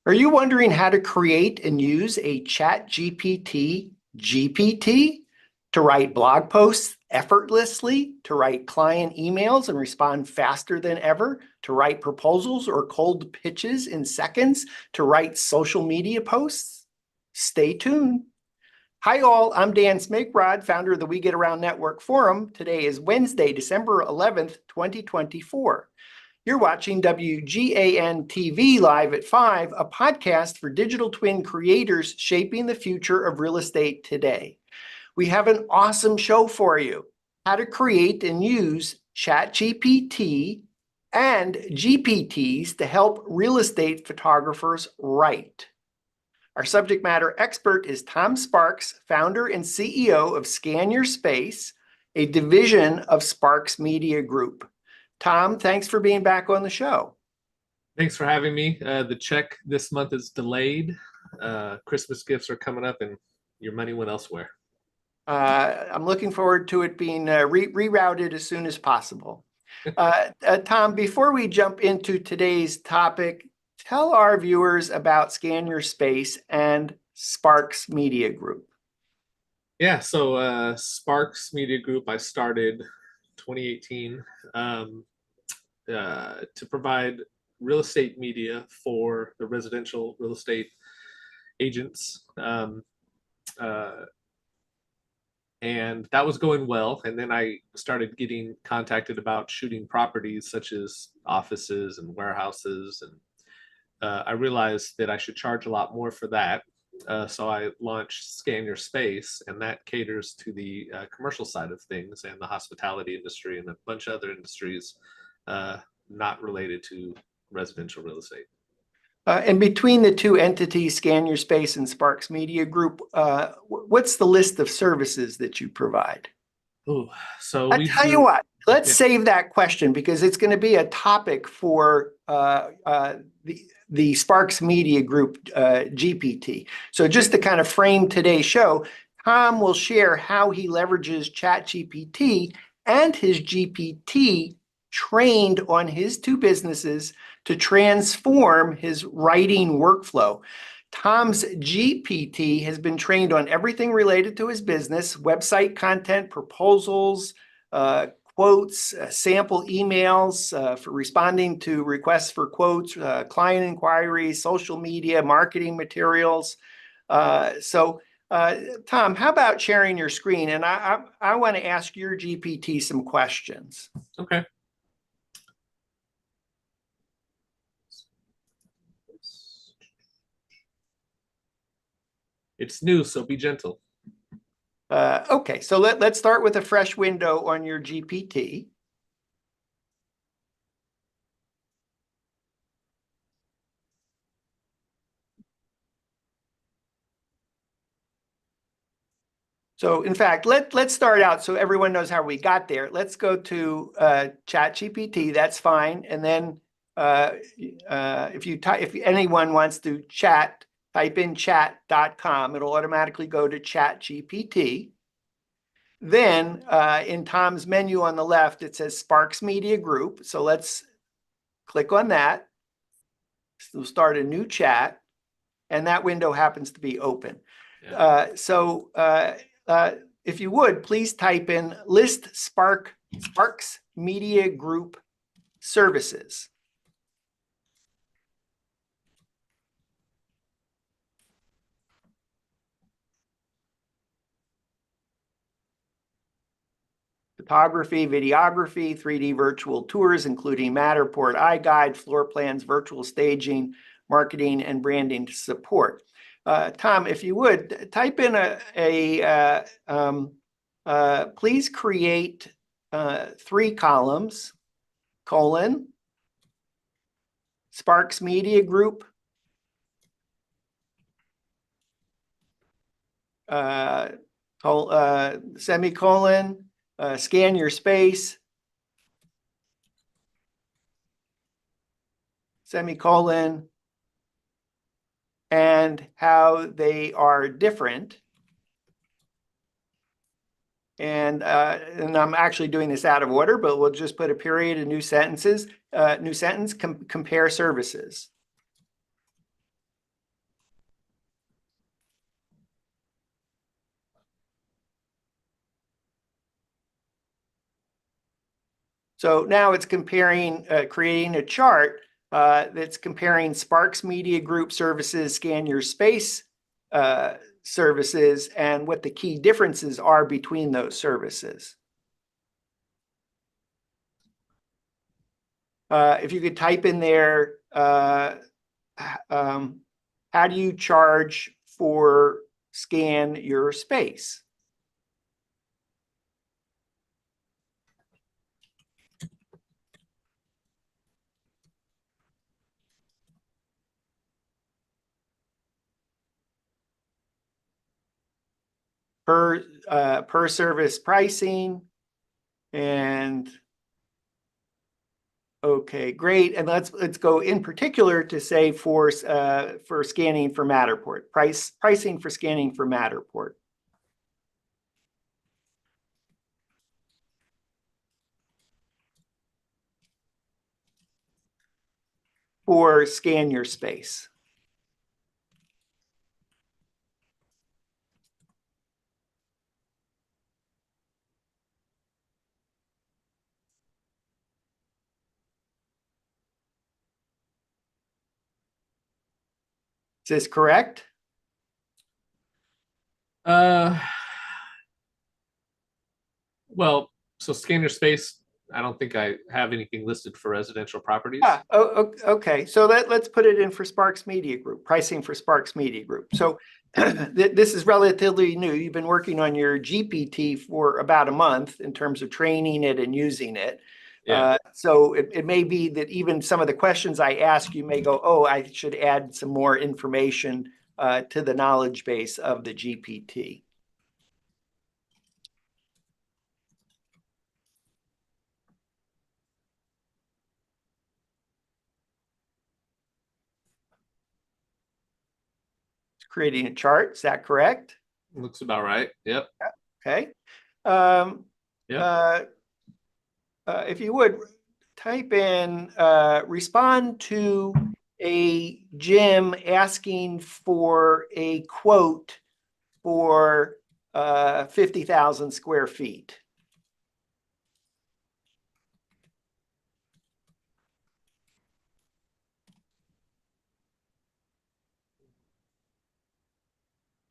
Are you wondering how to create and use a GPT to write blog posts effortlessly, to write client emails and respond faster than ever, to write proposals or cold pitches in seconds, to write social media posts? Stay tuned. Hi all, I'm Dan Smigrod, founder of the We Get Around Network Forum. Today is Wednesday, December 11th, 2024. You're watching WGAN TV Live at 5, a podcast for digital twin creators shaping the future of real estate today. We have an awesome show for you. How to create and use ChatGPT and GPTs to help real estate photographers write. Our subject matter expert is Tom Sparks, founder and CEO of Scan Your Space, a division of Sparks Media Group. Tom, thanks for being back on the show. Thanks for having me. The check this month is delayed. Christmas gifts are coming up and your money went elsewhere. I'm looking forward to it being rerouted as soon as possible. Tom, before we jump into today's topic, tell our viewers about Scan Your Space and Sparks Media Group. Yeah, so Sparks Media Group, I started 2018 to provide real estate media for the residential real estate agents. And that was going well. And then I started getting contacted about shooting properties such as offices and warehouses. And I realized that I should charge a lot more for that. So I launched Scan Your Space, and that caters to the commercial side of things and the hospitality industry and a bunch of other industries not related to residential real estate. And between the two entities, Scan Your Space and Sparks Media Group, what's the list of services that you provide? Ooh, so I tell you what, let's save that question because it's going to be a topic for the Sparks Media Group GPT. So just to kind of frame today's show, Tom will share how he leverages ChatGPT and his GPT trained on his two businesses to transform his writing workflow. Tom's GPT has been trained on everything related to his business: website content, proposals, quotes, sample emails for responding to requests for quotes, client inquiries, social media, marketing materials. Tom, how about sharing your screen? And I want to ask your GPT some questions. Okay. It's new, so be gentle. Okay, so let's start with a fresh window on your GPT. So in fact, let's start out so everyone knows how we got there. Let's go to ChatGPT, that's fine. And then if anyone wants to chat, type in chat.com. It'll automatically go to ChatGPT. Then in Tom's menu on the left, it says Sparks Media Group. So let's click on that. We'll start a new chat, and that window happens to be open. Yeah. If you would, please type in list Sparks Media Group services. Photography, videography, 3D virtual tours, including Matterport, iGuide, floor plans, virtual staging, marketing, and branding support. Tom, if you would, type in please create 3 columns, colon, Sparks Media Group, semicolon, Scan Your Space, semicolon, and how they are different. And I'm actually doing this out of order, but we'll just put a period in new sentences. New sentence, compare services. So now it's comparing, creating a chart that's comparing Sparks Media Group services, Scan Your Space services, and what the key differences are between those services. If you could type in there, how do you charge for Scan Your Space? Per service pricing. And okay, great. And let's go in particular to say for scanning for Matterport, pricing for scanning for Matterport. For Scan Your Space. Is this correct? Well, so Scan Your Space, I don't think I have anything listed for residential properties. Yeah. Oh, okay. So let's put it in for Sparks Media Group, pricing for Sparks Media Group. So this is relatively new. You've been working on your GPT for about a month in terms of training it and using it. Yeah. So it may be that even some of the questions I ask, you may go, oh, I should add some more information to the knowledge base of the GPT. Creating a chart, is that correct? Looks about right. Yep. Okay. Yep. If you would type in, respond to a Jim asking for a quote for 50,000 square feet.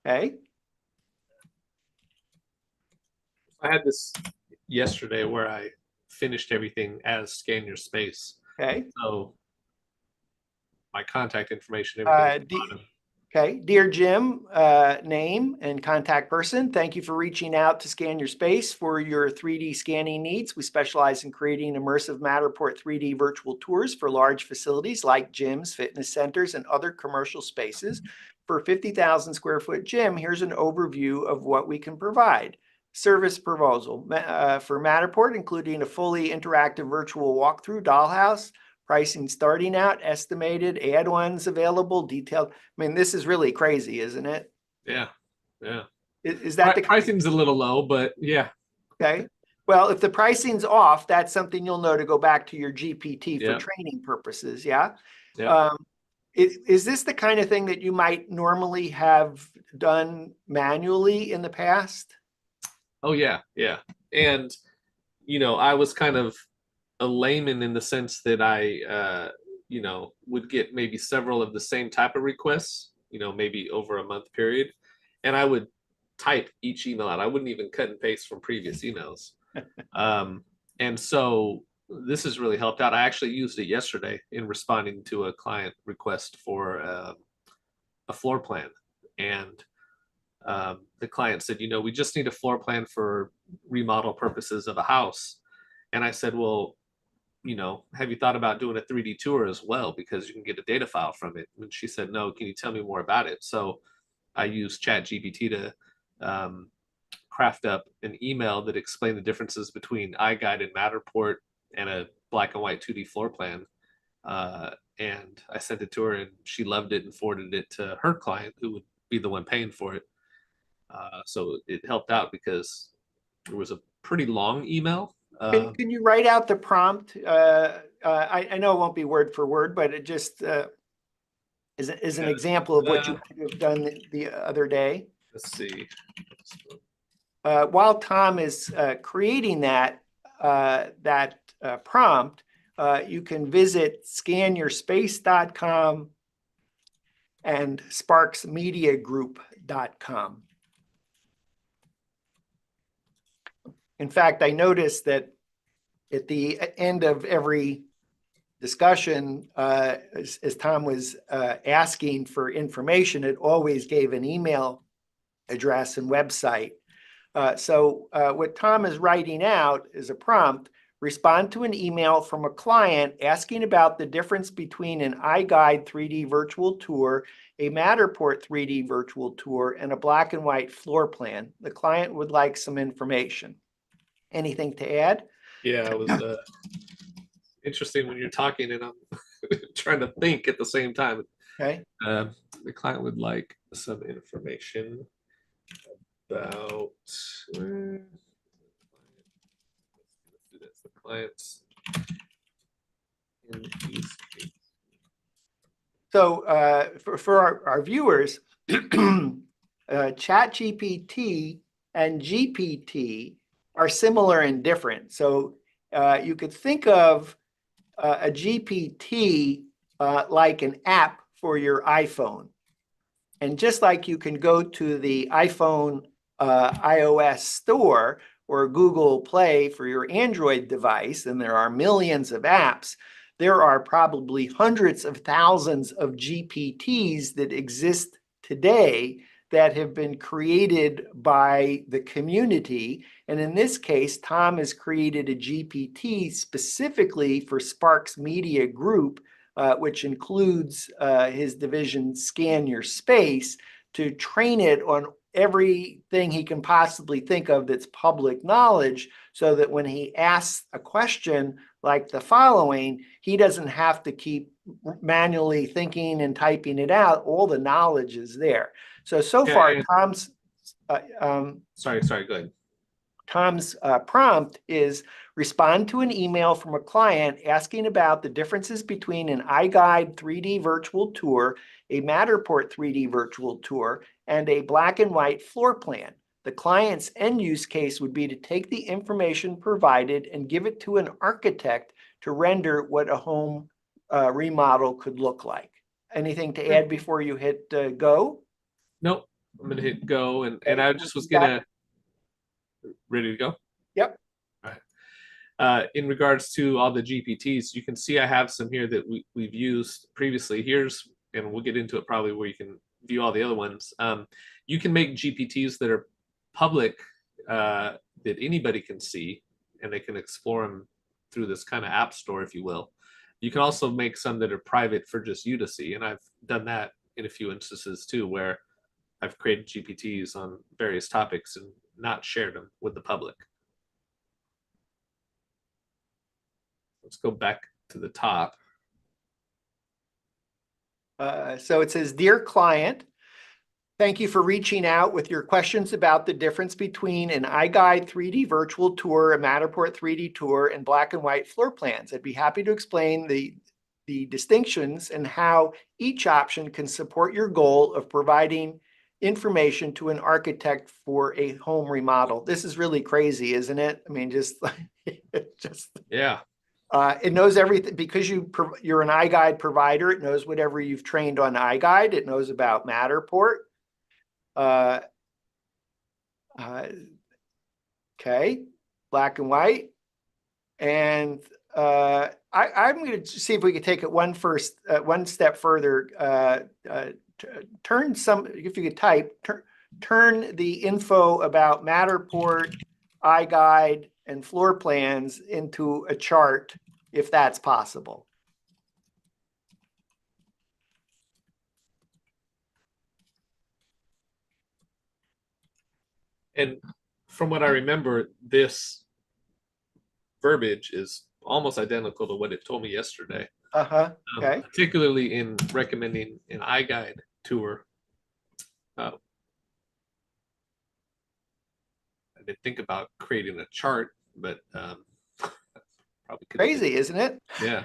Okay. I had this yesterday where I finished everything as Scan Your Space. Okay. So my contact information, everything. Okay, dear Jim, name and contact person, thank you for reaching out to Scan Your Space for your 3D scanning needs. We specialize in creating immersive Matterport 3D virtual tours for large facilities like gyms, fitness centers, and other commercial spaces. For 50,000 square foot gym, here's an overview of what we can provide. Service proposal for Matterport, including a fully interactive virtual walkthrough dollhouse, pricing starting out, estimated, add-ons available, detailed. I mean, this is really crazy, isn't it? Yeah. Yeah. Is that the pricing's a little low, but yeah. Okay. Well, if the pricing's off, that's something you'll know to go back to your GPT for Yep. training purposes. Yeah. Yep. Is this the kind of thing that you might normally have done manually in the past? Oh yeah. Yeah. And I was kind of a layman in the sense that I would get maybe several of the same type of requests, maybe over a month period. And I would type each email out. I wouldn't even cut and paste from previous emails. And so this has really helped out. I actually used it yesterday in responding to a client request for a floor plan. And the client said, we just need a floor plan for remodel purposes of a house. And I said, well, have you thought about doing a 3D tour as well? Because you can get a data file from it. And she said, no, can you tell me more about it? So I used ChatGPT to craft up an email that explained the differences between iGuide and Matterport and a black and white 2D floor plan. And I sent it to her and she loved it and forwarded it to her client who would be the one paying for it. So it helped out because it was a pretty long email. Can you write out the prompt? I know it won't be word for word, but it just is an example of what you could have done the other day. Let's see. While Tom is creating that, that prompt, you can visit scanyourspace.com and sparksmediagroup.com. In fact, I noticed that at the end of every discussion, as Tom was asking for information, it always gave an email address and website. So what Tom is writing out is a prompt: respond to an email from a client asking about the difference between an iGuide 3D virtual tour, a Matterport 3D virtual tour, and a black and white floor plan. The client would like some information. Anything to add? Yeah, it was interesting when you're talking and I'm trying to think at the same time. Okay. The client would like some information about the clients. So for our viewers, ChatGPT and GPT are similar and different. So you could think of a GPT like an app for your iPhone. And just like you can go to the iPhone iOS store or Google Play for your Android device, and there are millions of apps, there are probably hundreds of thousands of GPTs that exist today that have been created by the community. And in this case, Tom has created a GPT specifically for Sparks Media Group, which includes his division Scan Your Space, to train it on everything he can possibly think of that's public knowledge, so that when he asks a question like the following, he doesn't have to keep manually thinking and typing it out. All the knowledge is there. So far, Tom's sorry, go ahead. Tom's prompt is: respond to an email from a client asking about the differences between an iGuide 3D virtual tour, a Matterport 3D virtual tour, and a black and white floor plan. The client's end use case would be to take the information provided and give it to an architect to render what a home remodel could look like. Anything to add before you hit go? Nope. I'm going to hit go, and I just was going to... Ready to go? Yep. All right. In regards to all the GPTs, you can see I have some here that we've used previously. Here's, and we'll get into it probably, where you can view all the other ones. You can make GPTs that are public, that anybody can see, and they can explore them through this kind of app store, if you will. You can also make some that are private for just you to see, and I've done that in a few instances too, where I've created GPTs on various topics and not shared them with the public. Let's go back to the top. So it says, "Dear client, thank you for reaching out with your questions about the difference between an iGuide 3D virtual tour, a Matterport 3D tour, and black and white floor plans. I'd be happy to explain the distinctions and how each option can support your goal of providing information to an architect for a home remodel." This is really crazy, isn't it? I mean, just yeah. It knows everything because you're an iGuide provider. It knows whatever you've trained on iGuide. It knows about Matterport. Okay, black and white. And I'm going to see if we can take it one step further. Turn some, if you could type, turn the info about Matterport, iGuide, and floor plans into a chart, if that's possible. And from what I remember, this verbiage is almost identical to what it told me yesterday. Okay. Particularly in recommending an iGuide tour. I didn't think about creating a chart, but probably could. Crazy, isn't it? Yeah.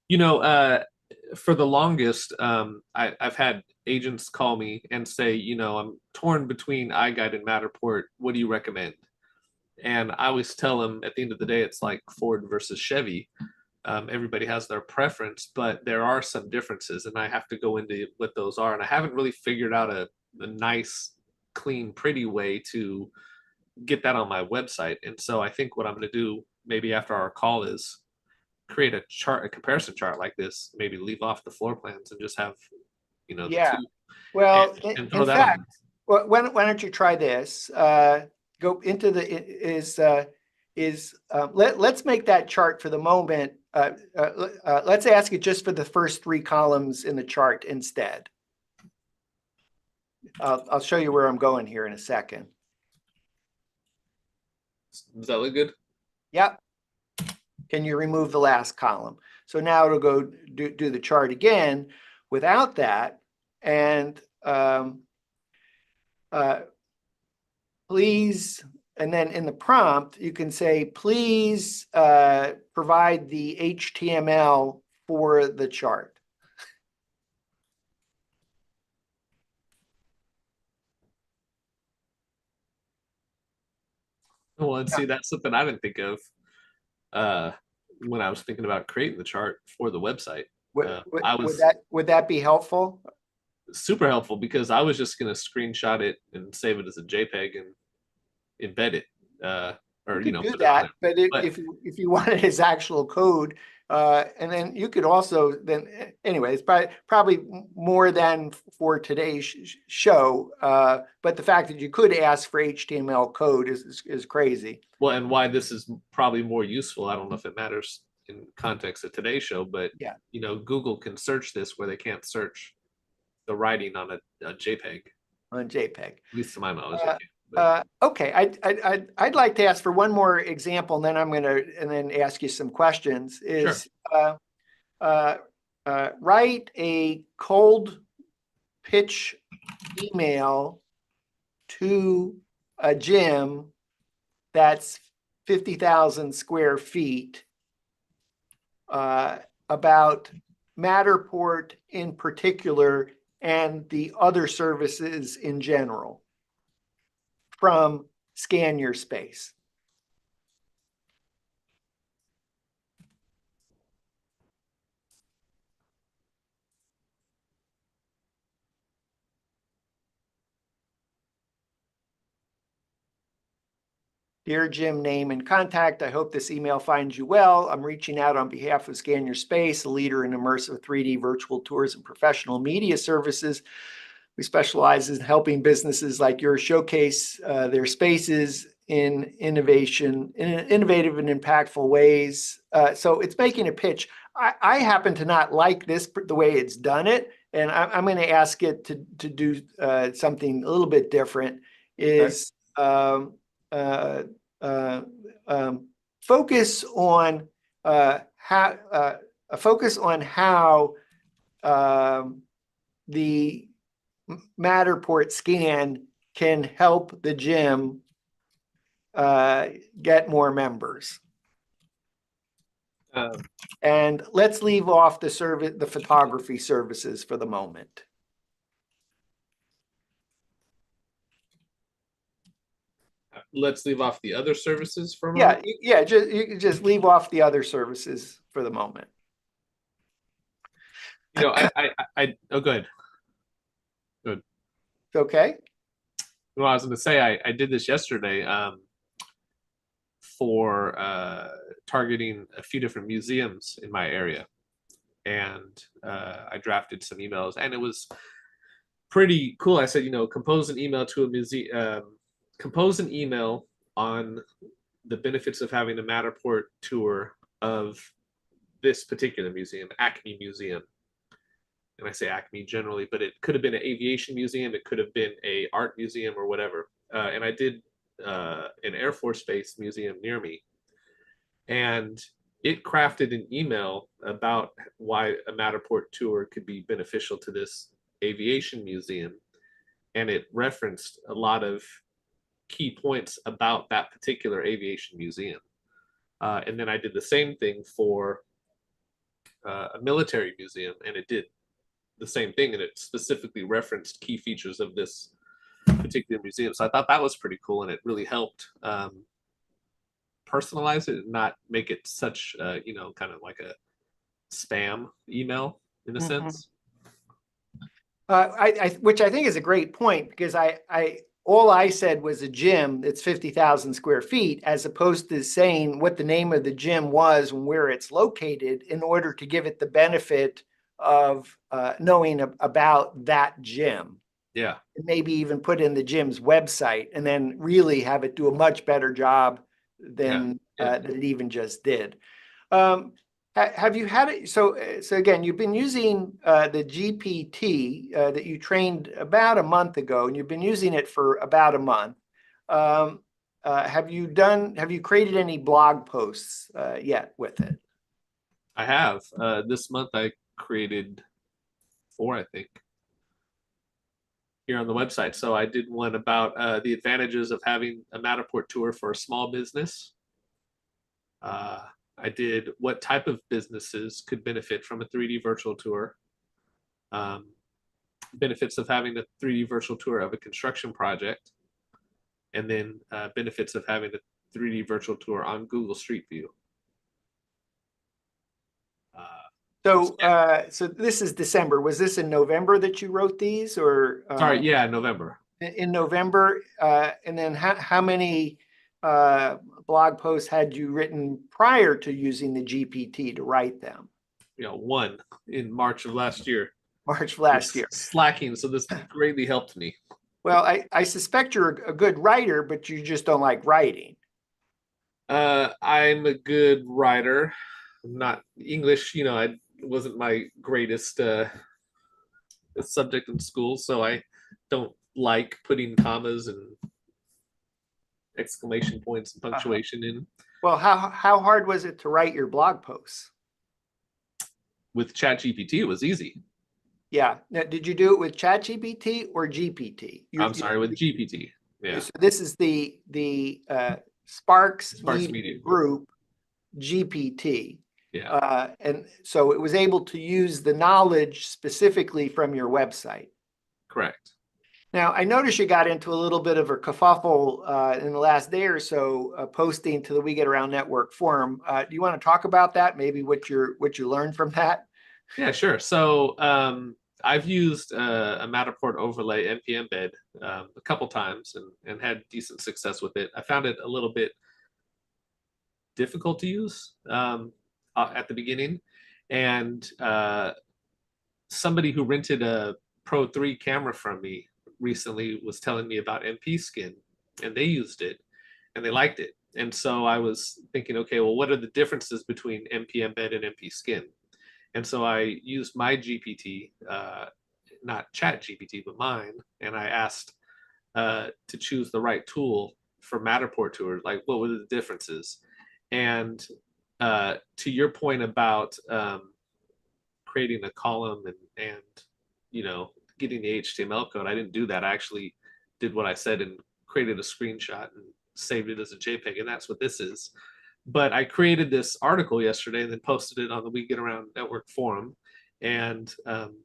You know, for the longest, I've had agents call me and say, you know, I'm torn between iGuide and Matterport. What do you recommend? And I always tell them at the end of the day, it's like Ford versus Chevy. Everybody has their preference, but there are some differences, and I have to go into what those are. And I haven't really figured out a nice, clean, pretty way to get that on my website. And so I think what I'm going to do maybe after our call is create a chart, a comparison chart like this, maybe leave off the floor plans and just have, the Yeah. two and, Well, and in throw that on fact, why don't you try this? Go into the let's make that chart for the moment. Let's ask it just for the first 3 columns in the chart instead. I'll show you where I'm going here in a second. Does that look good? Yep. Can you remove the last column? So now it'll go do the chart again without that. And please, and then in the prompt, you can say, please provide the HTML for the chart. Well, and see, that's something I didn't think of when I was thinking about creating the chart for the website. I was Would that be helpful? super helpful because I was just going to screenshot it and save it as a JPEG and embed it, or You could do put it on that, there. but But if you wanted his actual code, and then you could also then anyway, it's probably more than for today's show. But the fact that you could ask for HTML code is crazy. well, and why this is probably more useful, I don't know if it matters in context of today's show, but Yeah, Google can search this where they can't search the writing on a JPEG. on JPEG. At least to my knowledge, they can. Okay, I'd like to ask for one more example, and then I'm gonna ask you some questions. Is write a cold pitch email to a gym that's 50,000 square feet about Matterport in particular and the other services in general from Scan Your Space. Dear Jim, name and contact. I hope this email finds you well. I'm reaching out on behalf of Scan Your Space, a leader in immersive 3D virtual tours and professional media services. We specialize in helping businesses like yours showcase their spaces in innovative and impactful ways. So it's making a pitch. I happen to not like this, the way it's done it, and I'm going to ask it to do something a little bit different. Is focus on how the Matterport scan can help the gym get more members. And let's leave off the photography services for the moment. Let's leave off the other services for a moment. Yeah, you just leave off the other services for the moment. Oh, go ahead. Good. Okay. Well, I was going to say I did this yesterday for targeting a few different museums in my area, and I drafted some emails, and it was pretty cool. I said, compose an email to a museum, compose an email on the benefits of having a Matterport tour of this particular museum, Acme Museum. And I say Acme generally, but it could have been an aviation museum, it could have been a art museum or whatever. And I did an Air Force Base museum near me, and it crafted an email about why a Matterport tour could be beneficial to this aviation museum, and it referenced a lot of key points about that particular aviation museum. And then I did the same thing for a military museum, and it did the same thing, and it specifically referenced key features of this particular museum. So I thought that was pretty cool, and it really helped personalize it and not make it such, you know, kind of like a spam email in a Mhm. sense. Which I think is a great point, because all I said was a gym that's 50,000 square feet, as opposed to saying what the name of the gym was and where it's located, in order to give it the benefit of knowing about that gym. Yeah. And maybe even put in the gym's website, and then really have it do a much better job than Yeah. that it even just did. Um, have you had it? So again, you've been using the GPT that you trained about a month ago, and you've been using it for about a month. Um, have you created any blog posts yet with it? I have. This month I created 4, I think, here on the website. So I did one about the advantages of having a Matterport tour for a small business. I did what type of businesses could benefit from a 3D virtual tour. Um, benefits of having a 3D virtual tour of a construction project, and then benefits of having a 3D virtual tour on Google Street View. So this is December. Was this in November that you wrote these, or Sorry, yeah, November. in November? And then how many blog posts had you written prior to using the GPT to write them? You know, 1 in March of last year. March of last year. Slacking, so this greatly helped me. Well, I suspect you're a good writer, but you just don't like writing. I'm a good writer. I'm not English, you know, I wasn't my greatest subject in school, so I don't like putting commas and exclamation points and punctuation in. Well, how hard was it to write your blog posts? With ChatGPT, it was easy. Yeah. Now, did you do it with ChatGPT or GPT? I'm sorry, with GPT. Yeah. So this is the Sparks Sparks Media Media Group GPT. Yeah. And so it was able to use the knowledge specifically from your website. Correct. Now, I noticed you got into a little bit of a kerfuffle in the last day or so, posting to the We Get Around Network forum. Do you want to talk about that? Maybe what you learned from that? Yeah, sure. So I've used a Matterport overlay NP embed a couple times and had decent success with it. I found it a little bit difficult to use at the beginning, and somebody who rented a Pro 3 camera from me recently was telling me about MP Skin, and they used it and they liked it. And so I was thinking, okay, well, what are the differences between MP embed and MP Skin? And so I used my GPT, not Chat GPT, but mine, and I asked to choose the right tool for Matterport tour, like what were the differences? And to your point about creating a column and you know, getting the HTML code, I didn't do that. I actually did what I said and created a screenshot and saved it as a JPEG, and that's what this is. But I created this article yesterday and then posted it on the We Get Around Network forum. And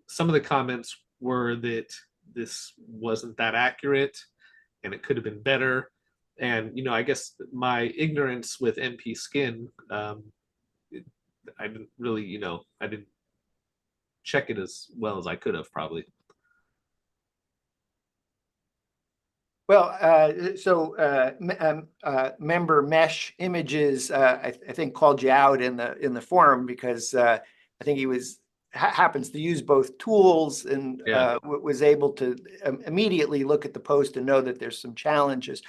some of the comments were that this wasn't that accurate and it could have been better. And, you know, I guess my ignorance with MP Skin, I didn't really, you know, I didn't check it as well as I could have probably. Well, member Mesh Images, I think called you out in the forum, because I think he happens to use both tools, and was able to immediately look at the post and know that there's some challenges.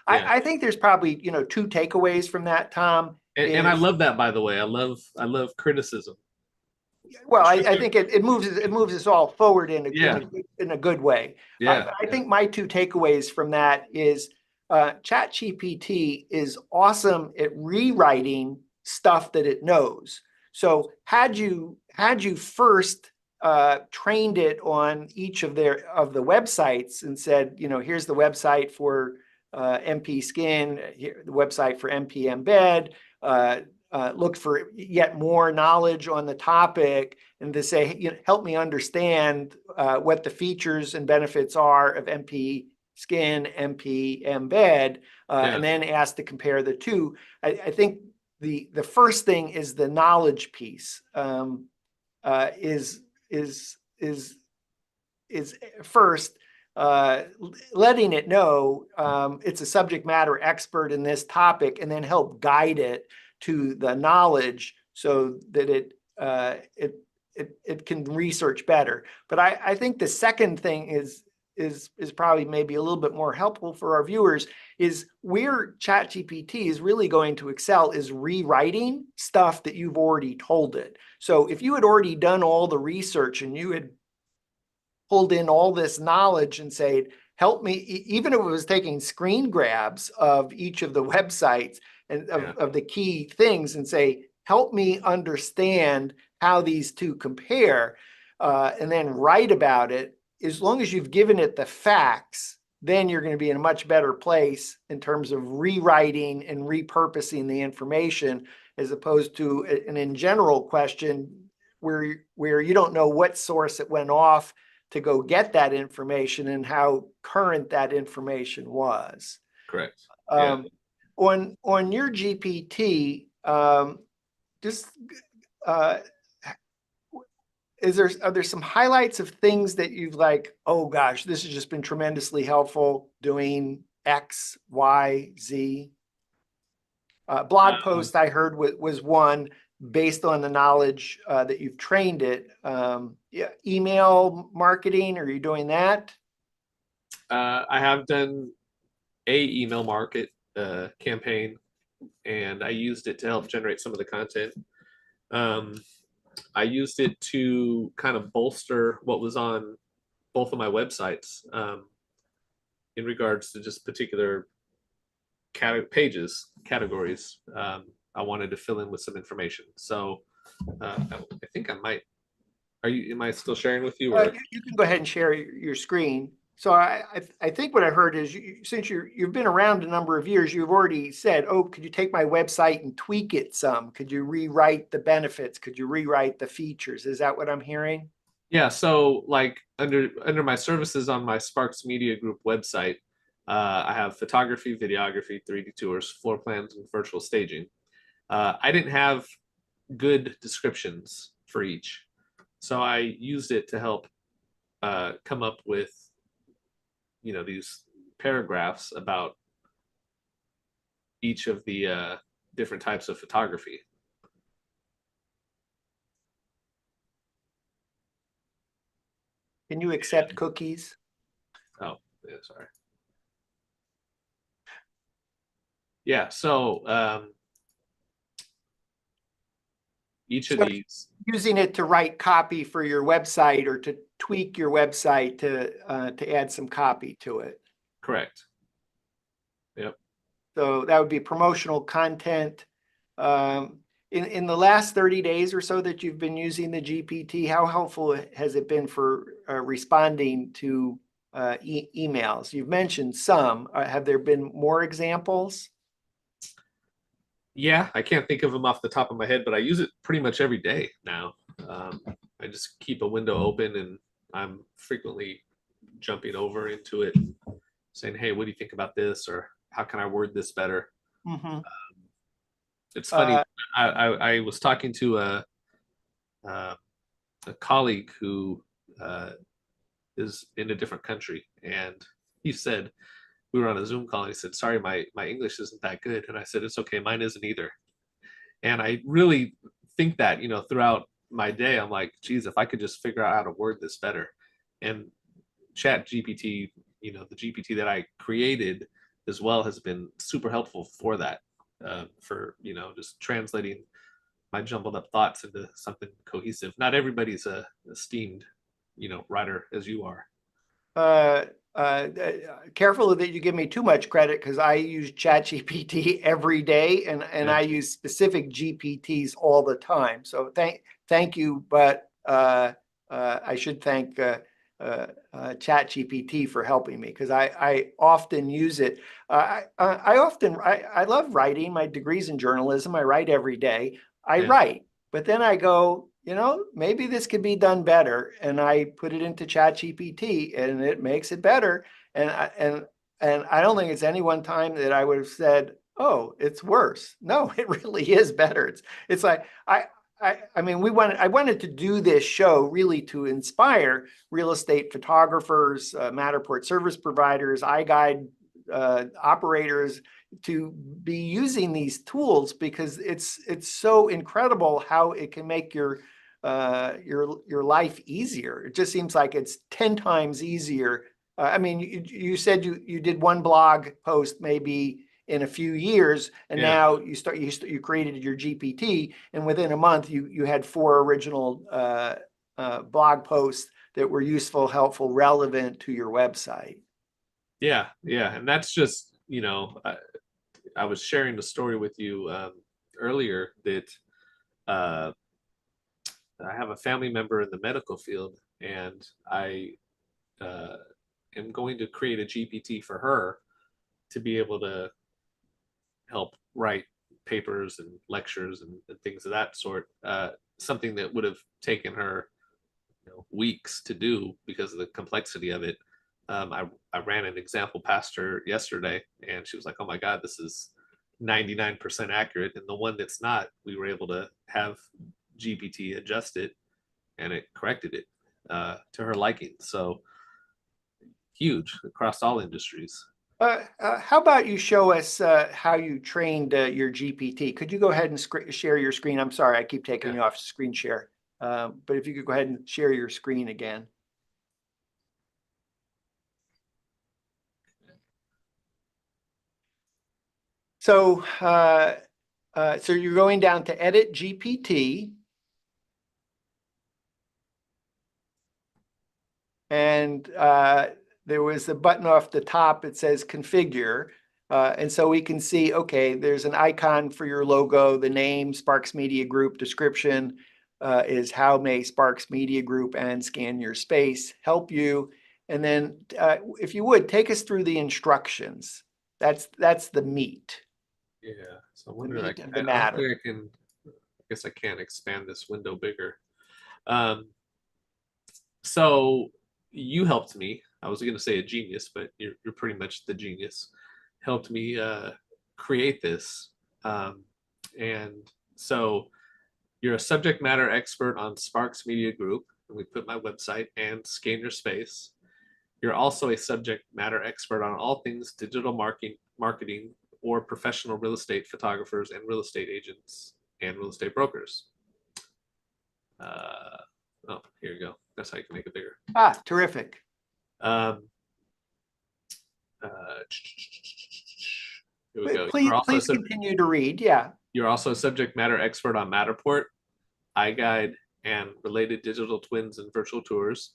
Yeah. I think there's probably, you know, 2 takeaways from that, Tom. And I love that, by the way. I love criticism. Well, I think it moves us all forward in a good way. Yeah. I think my 2 takeaways from that is ChatGPT is awesome at rewriting stuff that it knows. So had you first trained it on each of the websites and said, you know, here's the website for MP Skin, here the website for MP Embed, look for yet more knowledge on the topic, and to say, you know, help me understand what the features and benefits are of MP skin, MP, embed, Yeah. and then ask to compare the two. I think the first thing is the knowledge piece. Is first letting it know it's a subject matter expert in this topic, and then help guide it to the knowledge so that it can research better. But I think the second thing is probably maybe a little bit more helpful for our viewers, is where ChatGPT is really going to excel is rewriting stuff that you've already told it. So if you had already done all the research and you had pulled in all this knowledge and say, help me, even if it was taking screen grabs of each of the websites and of the key things, and say, help me understand how these two compare, and then write about it. As long as you've given it the facts, then you're going to be in a much better place in terms of rewriting and repurposing the information, as opposed to an in general question where you don't know what source it went off to go get that information and how current that information was. Correct. Yeah. On your GPT, just are there some highlights of things that you've like, oh gosh, this has just been tremendously helpful doing X, Y, Z? Blog post I heard was one based on the knowledge that you've trained it. Yeah, email marketing, are you doing that? I have done a email market campaign, and I used it to help generate some of the content. I used it to kind of bolster what was on both of my websites in regards to just particular categories. I wanted to fill in with some information. So I think I might. Am I still sharing with you? Or? You can go ahead and share your screen. So I think what I heard is, since you've been around a number of years, you've already said, oh, could you take my website and tweak it some? Could you rewrite the benefits? Could you rewrite the features? Is that what I'm hearing? Yeah. So like under my services on my Sparks Media Group website, I have photography, videography, 3D tours, floor plans, and virtual staging. I didn't have good descriptions for each, so I used it to help come up with these paragraphs about each of the different types of photography. Can you accept cookies? Oh, yeah, sorry. Yeah, so each of these, using it to write copy for your website or to tweak your website to add some copy to it. correct. Yep. So that would be promotional content. In the last 30 days or so that you've been using the GPT, how helpful has it been for responding to emails? You've mentioned some. Have there been more examples? Yeah, I can't think of them off the top of my head, but I use it pretty much every day now. I just keep a window open, and I'm frequently jumping over into it and saying, hey, what do you think about this? Or how can I word this better? Mm-hmm. It's funny. I was talking to a colleague who is in a different country, and he said, we were on a Zoom call, and he said, sorry, my English isn't that good. And I said, it's okay, mine isn't either. And I really think that, throughout my day, I'm like, geez, if I could just figure out how to word this better. And Chat GPT, the GPT that I created as well, has been super helpful for that, for, just translating my jumbled up thoughts into something cohesive. Not everybody's a esteemed, writer as you are. Careful that you give me too much credit, because I use ChatGPT every day, and I use specific GPTs all the time. So thank you, but I should thank ChatGPT for helping me, because I often use it. I love writing. My degree's in journalism. I write every day. I write, but then I go, you know, maybe this could be done better. And I put it into ChatGPT and it makes it better. And I don't think it's any one time that I would have said, oh, it's worse. No, it really is better. It's like I mean, I wanted to do this show really to inspire real estate photographers, Matterport service providers, iGuide operators to be using these tools because it's so incredible how it can make your life easier. It just seems like it's 10 times easier. I mean, you said you did one blog post maybe in a few years, and Yeah. now you created your GPT, and within a month you had 4 original blog posts that were useful, helpful, relevant to your website. Yeah, yeah, and that's just, I was sharing the story with you earlier that uh, I have a family member in the medical field, and I uh, am going to create a GPT for her to be able to help write papers and lectures and things of that sort. Something that would have taken her, weeks to do because of the complexity of it. I ran an example past her yesterday, and she was like, "Oh my God, this is 99% accurate." And the one that's not, we were able to have GPT adjust it, and it corrected it to her liking. So huge across all industries. How about you show us how you trained your GPT? Could you go ahead and share your screen? I'm sorry, I keep taking Yeah. you off screen share. But if you could go ahead and share your screen again. So, so you're going down to Edit GPT. And there was a button off the top that says Configure. And so we can see, okay, there's an icon for your logo, the name, Sparks Media Group, description is how may Sparks Media Group and Scan Your Space help you. And then if you would, take us through the instructions. That's the meat, Yeah. So I the wonder, meat of the I don't matter. think I guess I can't expand this window bigger. Um, so you helped me. I was going to say a genius, but you're pretty much the genius. Helped me create this. Um, and so you're a subject matter expert on Sparks Media Group, and we put my website and Scan Your Space. You're also a subject matter expert on all things digital marketing or professional real estate photographers and real estate agents and real estate brokers. Uh, oh, here you go. That's how you can make it bigger. Ah, terrific. Um, uh, here we go. Please continue to read. Yeah. You're also a subject matter expert on Matterport, iGuide, and related digital twins and virtual tours.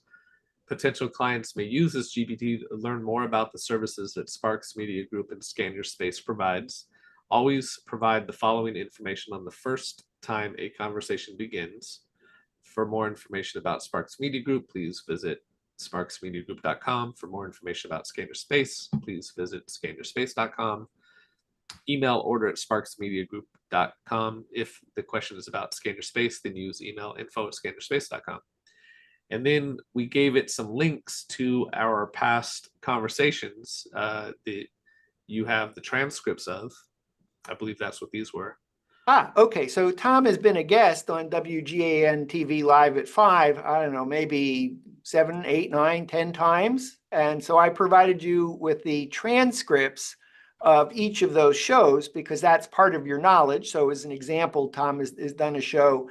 Potential clients may use this GPT to learn more about the services that Sparks Media Group and Scan Your Space provides. Always provide the following information on the first time a conversation begins. For more information about Sparks Media Group, please visit sparksmediagroup.com. For more information about Scan Your Space, please visit scanyourspace.com. Email order at sparksmediagroup.com. If the question is about Scan Your Space, then use email info@scanyourspace.com. And then we gave it some links to our past conversations that you have the transcripts of. I believe that's what these were. Ah, okay. So Tom has been a guest on WGAN TV Live at 5, I don't know, maybe 7, 8, 9, 10 times. And so I provided you with the transcripts of each of those shows because that's part of your knowledge. So as an example, Tom has done a show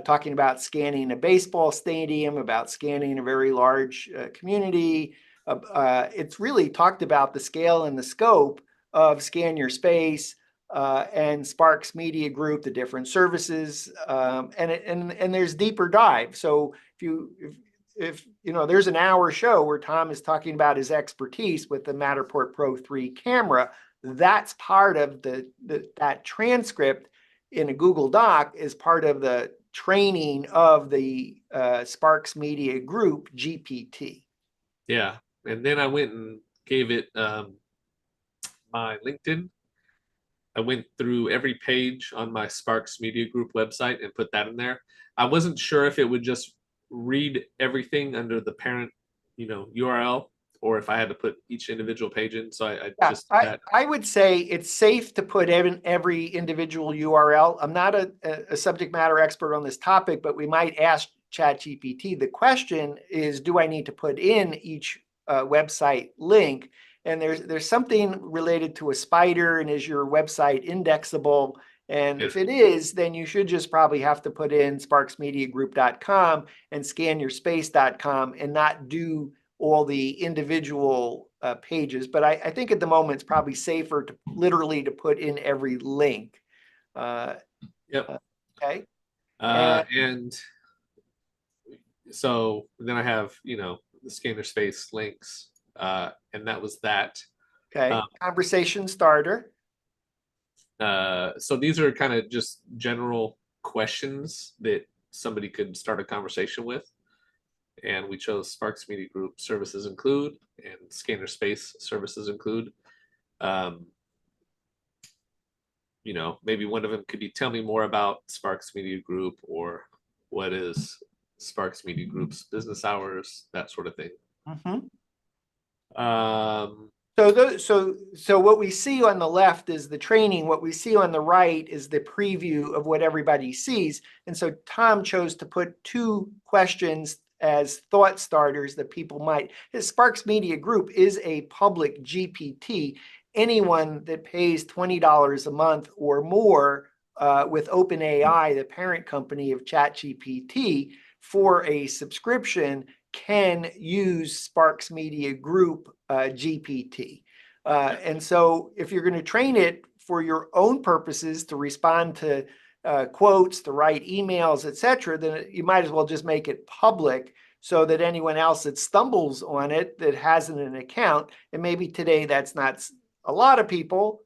talking about scanning a baseball stadium, about scanning a very large community. It's really talked about the scale and the scope of Scan Your Space, and Sparks Media Group, the different services, and there's deeper dive. So if you know, there's an hour show where Tom is talking about his expertise with the Matterport Pro 3 camera. That's part of that transcript in a Google Doc is part of the training of the Sparks Media Group GPT. Yeah. And then I went and gave it my LinkedIn I went through every page on my Sparks Media Group website and put that in there. I wasn't sure if it would just read everything under the parent, URL, or if I had to put each individual page in. So I Yeah, just did that. I would say it's safe to put in every individual URL. I'm not a subject matter expert on this topic, but we might ask ChatGPT. The question is, do I need to put in each website link? And there's something related to a spider, and is your website indexable? And if it is, then you should just probably have to put in sparksmediagroup.com and scanyourspace.com and not do all the individual pages. But I think at the moment it's probably safer to literally to put in every link. Yep. Okay. And so then I have, the scanner space links, and that was that. Okay. Conversation starter. So these are kind of just general questions that somebody could start a conversation with. And we chose Sparks Media Group services include and Scanner Space services include. Maybe one of them could be tell me more about Sparks Media Group, or what is Sparks Media Group's business hours, that sort of thing. So what we see on the left is the training. What we see on the right is the preview of what everybody sees. And so Tom chose to put 2 questions as thought starters that people might. His Sparks Media Group is a public GPT. Anyone that pays $20 a month or more with OpenAI, the parent company of ChatGPT, for a subscription can use Sparks Media Group GPT. And so if you're going to train it for your own purposes to respond to quotes, to write emails, etc., then you might as well just make it public so that anyone else that stumbles on it that hasn't an account, and maybe today that's not a lot of people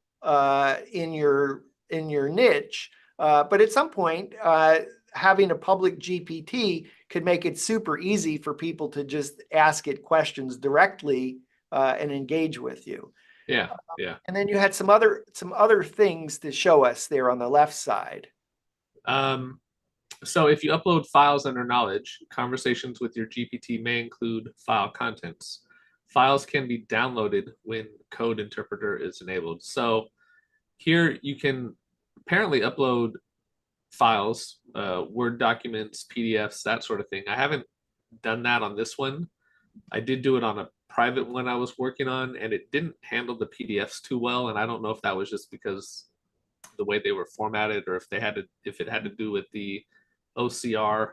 in your niche, but at some point, having a public GPT could make it super easy for people to just ask it questions directly and engage with you. Yeah. And then you had some other things to show us there on the left side. So if you upload files under knowledge, conversations with your GPT may include file contents. Files can be downloaded when code interpreter is enabled. So here you can apparently upload files, Word documents, PDFs, that sort of thing. I haven't done that on this one. I did do it on a private one I was working on, and it didn't handle the PDFs too well. And I don't know if that was just because the way they were formatted, or if it had to do with the OCR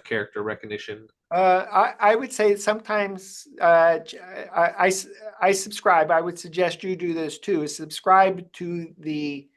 character recognition. I would say sometimes I subscribe. I would suggest you do this too. Subscribe to the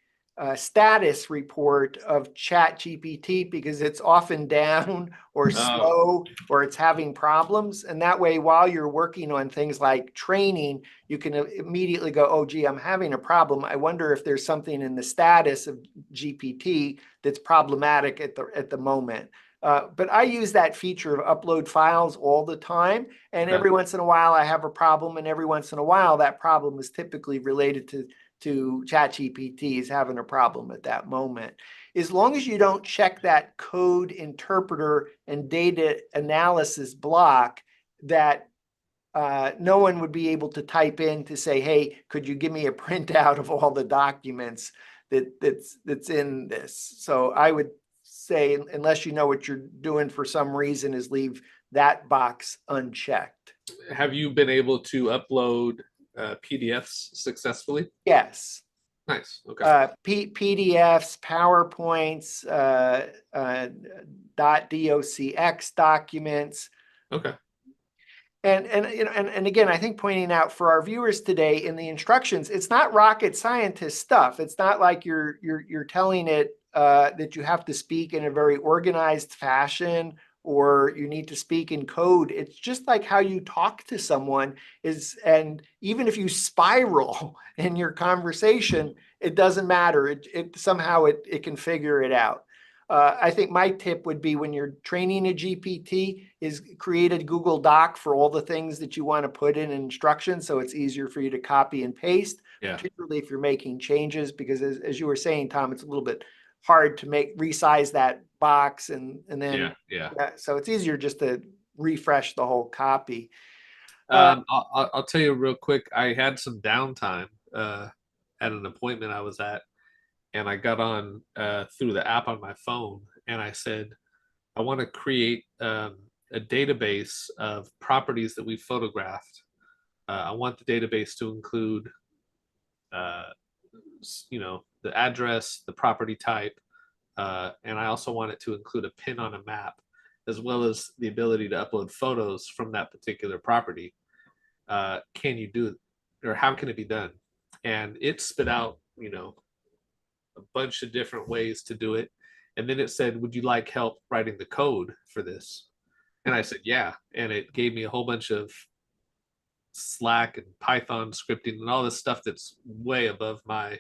status report of ChatGPT, because it's often down or slow or it's having problems. And that way, while you're working on things like training, you can immediately go, oh, gee, I'm having a problem. I wonder if there's something in the status of GPT that's problematic at the moment. But I use that feature of upload files all the time. And every once in a while I have a problem. And every once in a while that problem is typically related to ChatGPT is having a problem at that moment. As long as you don't check that code interpreter and data analysis block, that no one would be able to type in to say, hey, could you give me a printout of all the documents that's in this? So I would say, unless you know what you're doing for some reason, is leave that box unchecked. Have you been able to upload PDFs successfully? Yes. Nice. Okay. PDFs, PowerPoints, .docx documents. Okay. And again, I think pointing out for our viewers today in the instructions, it's not rocket scientist stuff. It's not like you're telling it that you have to speak in a very organized fashion, or you need to speak in code. It's just like how you talk to someone is, and even if you spiral in your conversation, it doesn't matter. It somehow it can figure it out. I think my tip would be when you're training a GPT is create a Google Doc for all the things that you want to put in instructions. So it's easier for you to copy and paste, Yeah. particularly if you're making changes, because as you were saying, Tom, it's a little bit hard to resize that box and then, Yeah. so it's easier just to refresh the whole copy. I'll tell you real quick. I had some downtime at an appointment I was at, and I got on through the app on my phone, and I said, I want to create a database of properties that we photographed. I want the database to include, uh, the address, the property type, and I also want it to include a pin on a map, as well as the ability to upload photos from that particular property. Can you do it, or how can it be done? And it spit out, a bunch of different ways to do it. And then it said, would you like help writing the code for this? And I said, yeah. And it gave me a whole bunch of Slack and Python scripting and all this stuff that's way above my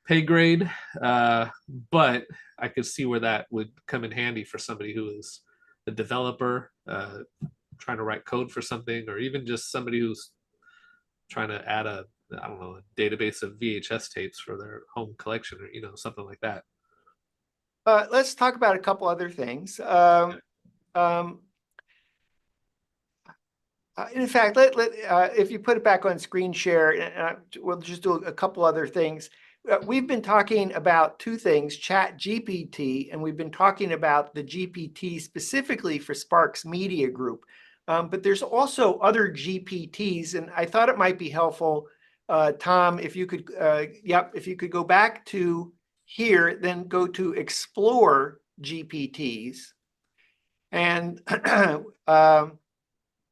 pay grade. But I could see where that would come in handy for somebody who is a developer, trying to write code for something, or even just somebody who's trying to add I don't know, a database of VHS tapes for their home collection, or something like that. Let's talk about a couple other things. In fact, if you put it back on screen share, we'll just do a couple other things. We've been talking about two things, Chat GPT, and we've been talking about the GPT specifically for Sparks Media Group. But there's also other GPTs, and I thought it might be helpful, Tom, if you could, if you could go back to here, then go to Explore GPTs. And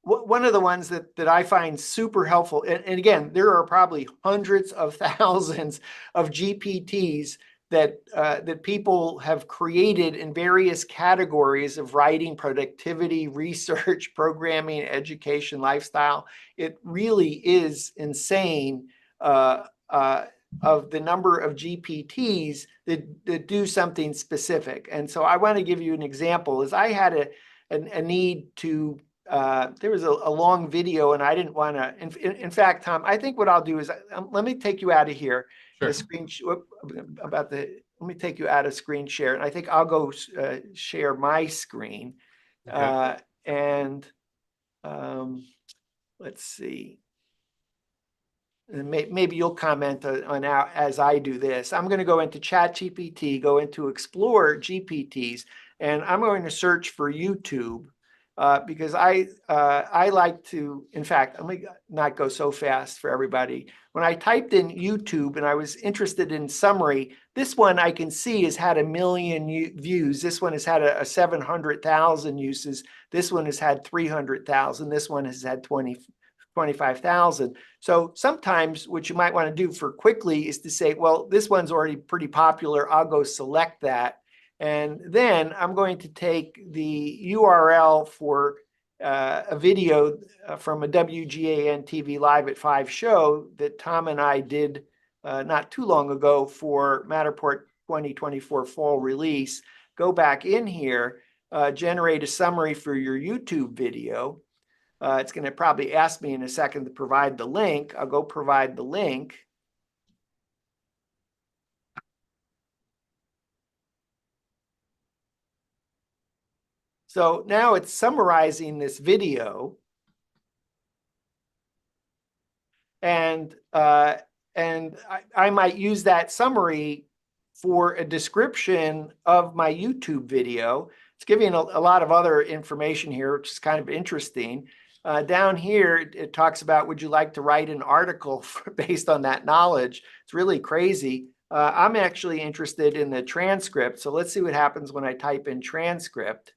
one of the ones that I find super helpful, and again, there are probably hundreds of thousands of GPTs that people have created in various categories of writing, productivity, research, programming, education, lifestyle. It really is insane of the number of GPTs that do something specific. And so I want to give you an example. Is I had a need to there was a long video and I didn't want to, in fact, Tom, I think what I'll do is let me take you out of here. Sure. The screen let me take you out of screen share. And I think I'll go share my screen. Okay. And let's see. And maybe you'll comment on how, as I do this. I'm going to go into Chat GPT, go into Explore GPTs, and I'm going to search for YouTube. Because I like to, in fact, let me not go so fast for everybody. When I typed in YouTube and I was interested in summary, this one I can see has had 1 million views. This one has had a 700,000 uses. This one has had 300,000. This one has had 25,000. So sometimes what you might want to do for quickly is to say, well, this one's already pretty popular. I'll go select that. And then I'm going to take the URL for a video from a WGAN TV Live at 5 show that Tom and I did not too long ago for Matterport 2024 fall release. Go back in here, generate a summary for your YouTube video. It's going to probably ask me in a second to provide the link. I'll go provide the link. So now it's summarizing this video. And I might use that summary for a description of my YouTube video. It's giving a lot of other information here, which is kind of interesting. Down here, it talks about, would you like to write an article based on that knowledge? It's really crazy. I'm actually interested in the transcript. So let's see what happens when I type in transcript.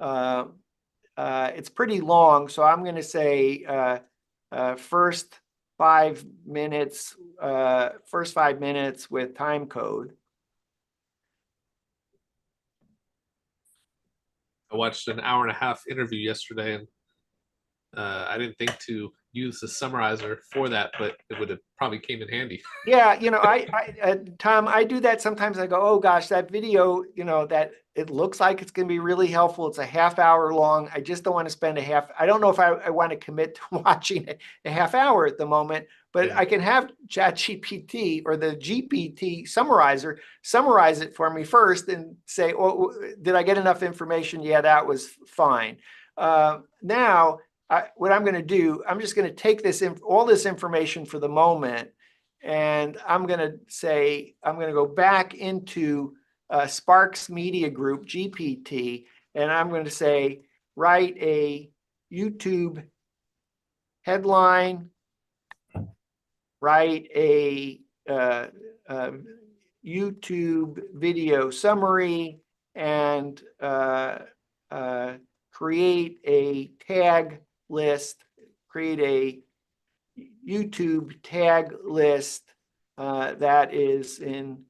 It's pretty long, so I'm going to say first 5 minutes with time code. I watched an 1.5-hour interview yesterday, and I didn't think to use the summarizer for that, but it would have probably came in handy. Yeah, Tom, I do that sometimes. I go, oh gosh, that video, that it looks like it's going to be really helpful. It's a half hour long. I just don't want to spend I don't know if I want to commit to watching a half hour at the moment, but Yeah. I can have ChatGPT or the GPT summarize it for me first and say, oh, did I get enough information? Yeah, that was fine. Now, what I'm going to do, I'm just going to take all this information for the moment, and I'm going to go back into Sparks Media Group, GPT, and I'm going to say, write a YouTube headline, write a YouTube video summary, and create a tag list, create a YouTube tag list that is in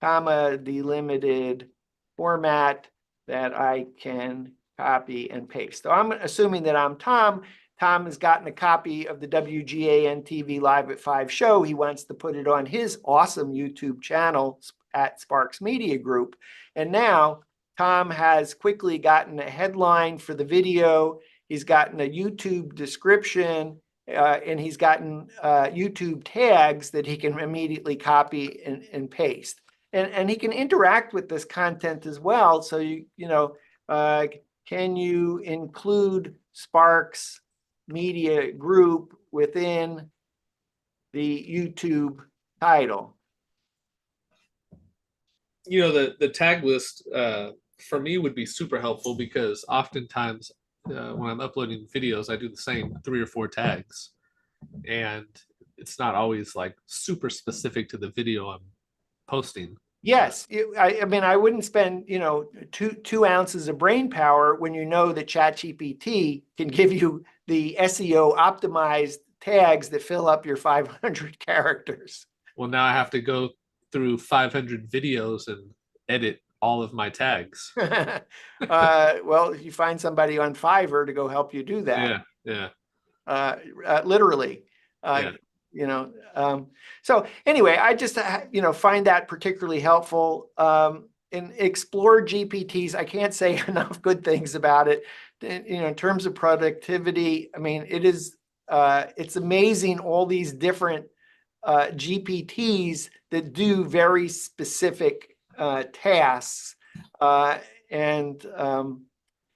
comma delimited format that I can copy and paste. So I'm assuming that I'm Tom. Tom has gotten a copy of the WGAN TV Live at 5 show. He wants to put it on his awesome YouTube channel at Sparks Media Group. And now Tom has quickly gotten a headline for the video. He's gotten a YouTube description, and he's gotten YouTube tags that he can immediately copy and paste. And he can interact with this content as well. So can you include Sparks Media Group within the YouTube title? The tag list for me would be super helpful, because oftentimes when I'm uploading videos, I do the same 3 or 4 tags, and it's not always like super specific to the video I'm posting. Yes, I mean, I wouldn't spend, 2 ounces of brain power when you know that ChatGPT can give you the SEO optimized tags that fill up your 500 characters. Well, now I have to go through 500 videos and edit all of my tags. Well, you find somebody on Fiverr to go help you do that. Yeah. Literally. Yeah. So anyway, I just, find that particularly helpful. And Explore GPTs, I can't say enough good things about it. In terms of productivity, I mean, it's amazing all these different GPTs that do very specific tasks. Look at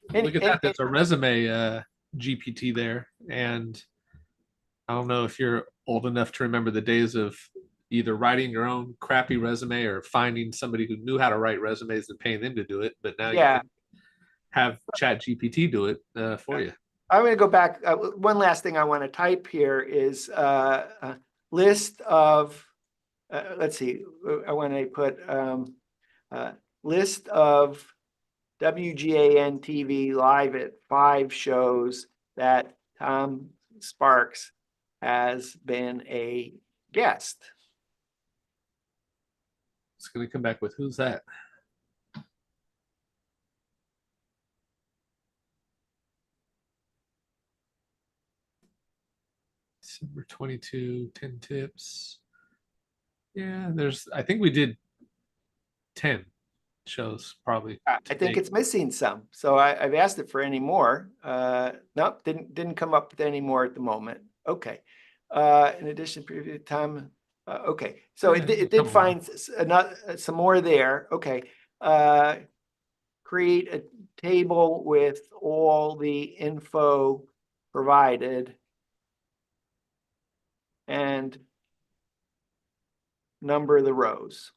that. That's a resume GPT there. And I don't know if you're old enough to remember the days of either writing your own crappy resume or finding somebody who knew how to write resumes and paying them to do it. But now you can have ChatGPT do it for you. I'm going to go back. One last thing I want to type here is a list of, let's see, I want to put list of WGAN TV Live at 5 shows that Tom Sparks has been a guest. It's going to come back with, who's that? December 22, 10 tips. Yeah, I think we did 10 shows probably. I think it's missing some. So I've asked it for any more. Nope, didn't come up with any more at the moment. Okay. In addition, previous time. Okay. So it did find some more there. Okay. Create a table with all the info provided and number the rows.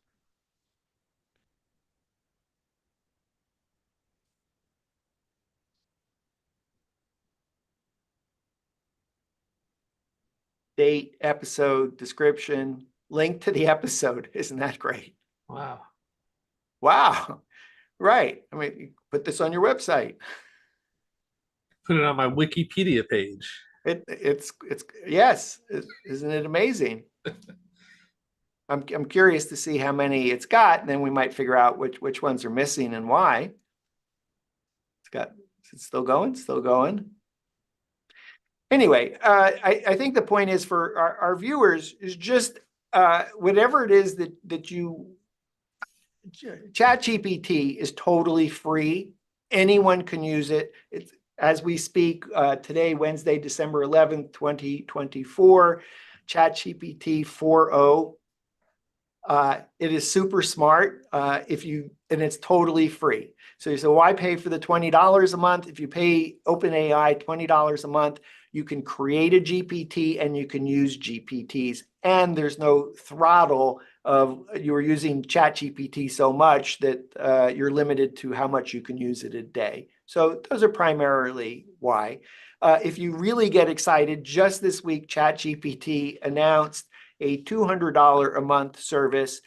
Date, episode, description, link to the episode. Isn't that great? Wow. Right. I mean, put this on your website. Put it on my Wikipedia page. It's yes. Isn't it amazing? I'm curious to see how many it's got, and then we might figure out which ones are missing and why. Is it still going? Still going. Anyway, I think the point is for our viewers is just whatever it is that you ChatGPT is totally free. Anyone can use it. It's as we speak today, Wednesday, December 11th, 2024, ChatGPT 4.0. It is super smart and it's totally free. So you say, why pay for the $20 a month? If you pay OpenAI $20 a month, you can create a GPT and you can use GPTs. And there's no throttle of you're using ChatGPT so much that you're limited to how much you can use it a day. So those are primarily why. If you really get excited, just this week, ChatGPT announced a $200 a month service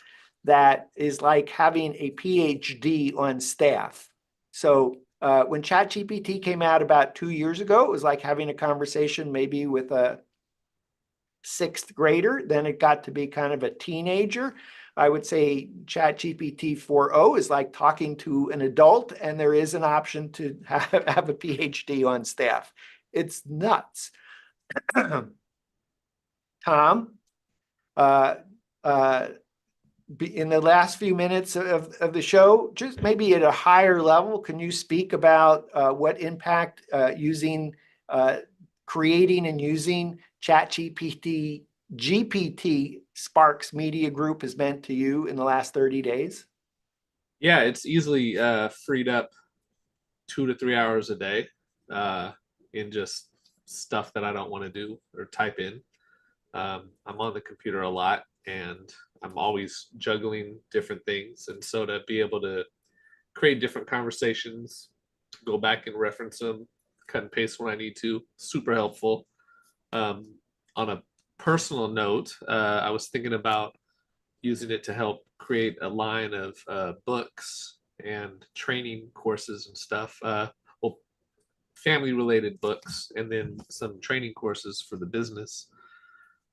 that is like having a PhD on staff. So when ChatGPT came out about 2 years ago, it was like having a conversation maybe with a sixth grader. Then it got to be kind of a teenager. I would say ChatGPT 4.0 is like talking to an adult, and there is an option to have a PhD on staff. It's nuts. Tom, in the last few minutes of the show, just maybe at a higher level, can you speak about what impact creating and using ChatGPT GPT Sparks Media Group has meant to you in the last 30 days? Yeah, it's easily freed up 2 to 3 hours a day in just stuff that I don't want to do or type in. I'm on the computer a lot and I'm always juggling different things. And so to be able to create different conversations, go back and reference them, cut and paste when I need to, super helpful. On a personal note, I was thinking about using it to help create a line of books and training courses and stuff. Well, family related books and then some training courses for the business.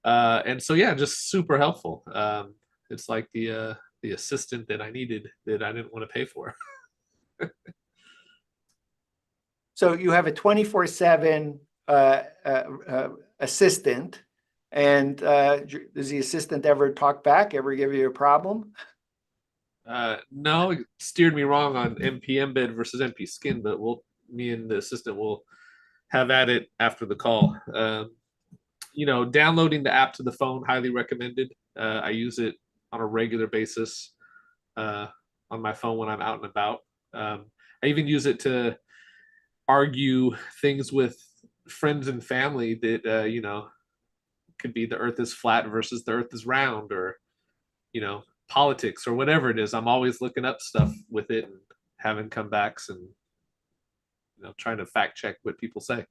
And so, yeah, just super helpful. It's like the assistant that I needed that I didn't want to pay for. So you have a 24/7 assistant, and does the assistant ever talk back, ever give you a problem? No, it steered me wrong on MP Embed versus MP Skin, but me and the assistant will have at it after the call. Downloading the app to the phone, highly recommended. I use it on a regular basis on my phone when I'm out and about. I even use it to argue things with friends and family that, could be the earth is flat versus the earth is round, or, politics or whatever it is. I'm always looking up stuff with it and having comebacks and, trying to fact check what people say.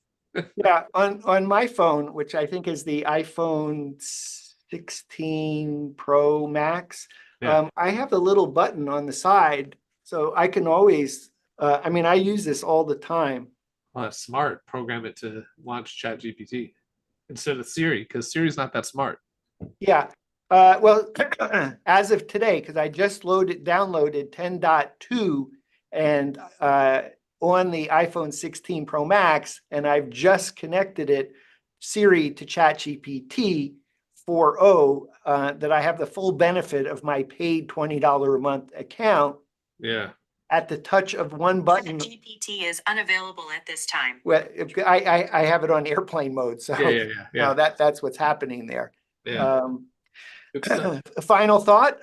Yeah, on my phone, which I think is the iPhone 16 Pro Max, Yeah. I have a little button on the side, so I can always, I use this all the time. Well, that's smart. Program it to launch ChatGPT instead of Siri, because Siri's not that smart. Yeah. Well, as of today, because I just downloaded 10.2 and on the iPhone 16 Pro Max, and I've just connected Siri to ChatGPT 4.0, that I have the full benefit of my paid $20 a month account Yeah. at the touch of one button. GPT is unavailable at this time. Well, I have it on airplane mode, so Yeah. that's what's happening there. Yeah. Final thought,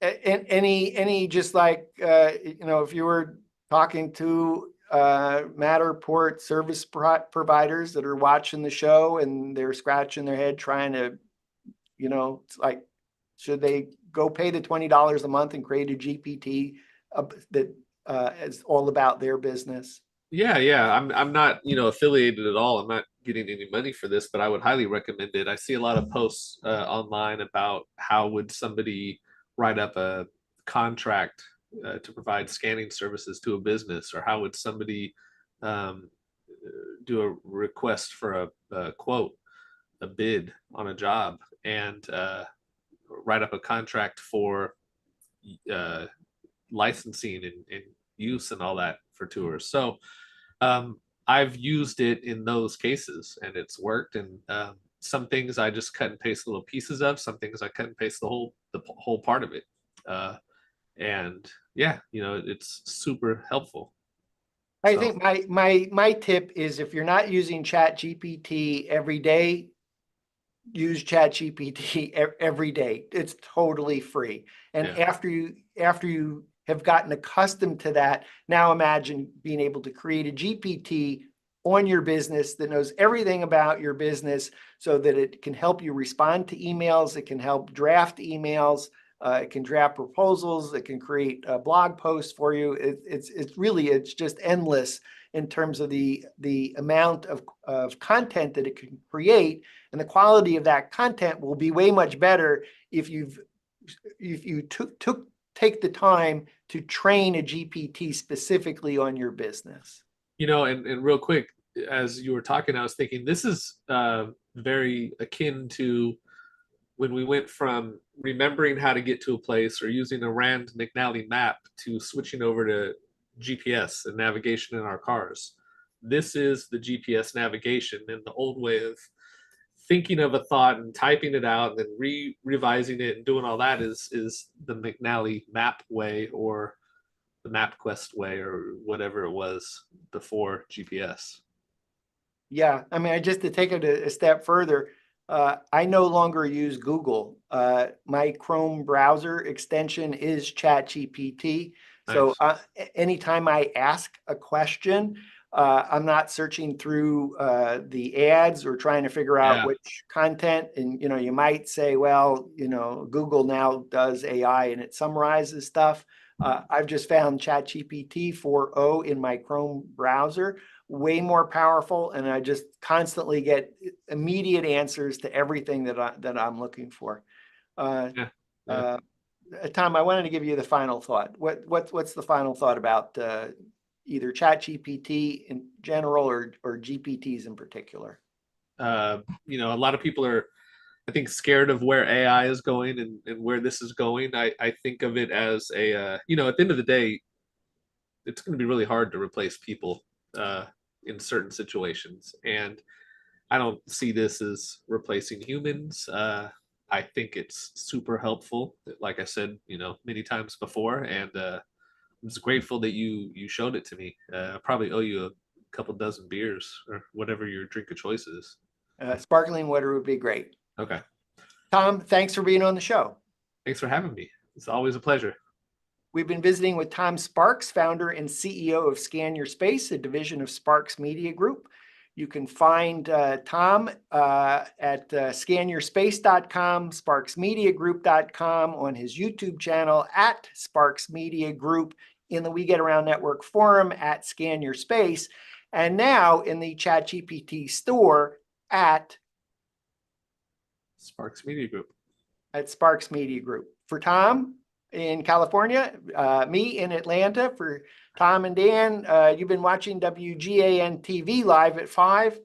any just like, if you were talking to Matterport service providers that are watching the show and they're scratching their head trying to, it's like, should they go pay the $20 a month and create a GPT that is all about their business? Yeah. I'm not, affiliated at all. I'm not getting any money for this, but I would highly recommend it. I see a lot of posts online about how would somebody write up a contract to provide scanning services to a business, or how would somebody do a request for a quote, a bid on a job, and write up a contract for licensing and use and all that for tours. So I've used it in those cases and it's worked. And some things I just cut and paste little pieces of. Some things I cut and paste the whole part of it. Uh, and yeah, it's super helpful. I So think my tip is if you're not using Chat GPT every day, use Chat GPT every day. It's totally free. And yeah, after you have gotten accustomed to that, now imagine being able to create a GPT on your business that knows everything about your business so that it can help you respond to emails, it can help draft emails, it can draft proposals, it can create blog posts for you. It's just endless in terms of the amount of content that it can create, and the quality of that content will be way much better if you take the time to train a GPT specifically on your business. and real quick, as you were talking, I was thinking this is very akin to when we went from remembering how to get to a place or using a Rand McNally map to switching over to GPS and navigation in our cars. This is the GPS navigation, and the old way of thinking of a thought and typing it out and then revising it and doing all that is the McNally map way, or the MapQuest way, or whatever it was before GPS. Yeah, I mean, just to take it a step further, I no longer use Google. My Chrome browser extension is ChatGPT. So Nice. anytime I ask a question, I'm not searching through the ads or trying to figure out Yeah. which content. And you might say, well, Google now does AI and it summarizes stuff. I've just found ChatGPT 4.0 in my Chrome browser way more powerful, and I just constantly get immediate answers to everything that I'm looking for. Yeah. Yeah. Tom, I wanted to give you the final thought. What's the final thought about either ChatGPT in general or GPTs in particular? A lot of people are, I think, scared of where AI is going and where this is going. I think of it as at the end of the day, it's going to be really hard to replace people uh, in certain situations. And I don't see this as replacing humans. I think it's super helpful, like I said, many times before. And I'm just grateful that you showed it to me. I probably owe you a couple dozen beers or whatever your drink of choice is. Sparkling water would be great. Okay. Tom, thanks for being on the show. Thanks for having me. It's always a pleasure. We've been visiting with Tom Sparks, founder and CEO of Scan Your Space, a division of Sparks Media Group. You can find Tom at scanyourspace.com, sparksmediagroup.com, on his YouTube channel at Sparks Media Group, in the We Get Around Network forum at Scan Your Space, and now in the ChatGPT store at Sparks Media Group. Sparks Media Group. For Tom in California, me in Atlanta, for Tom and Dan, you've been watching WGAN TV live at 5.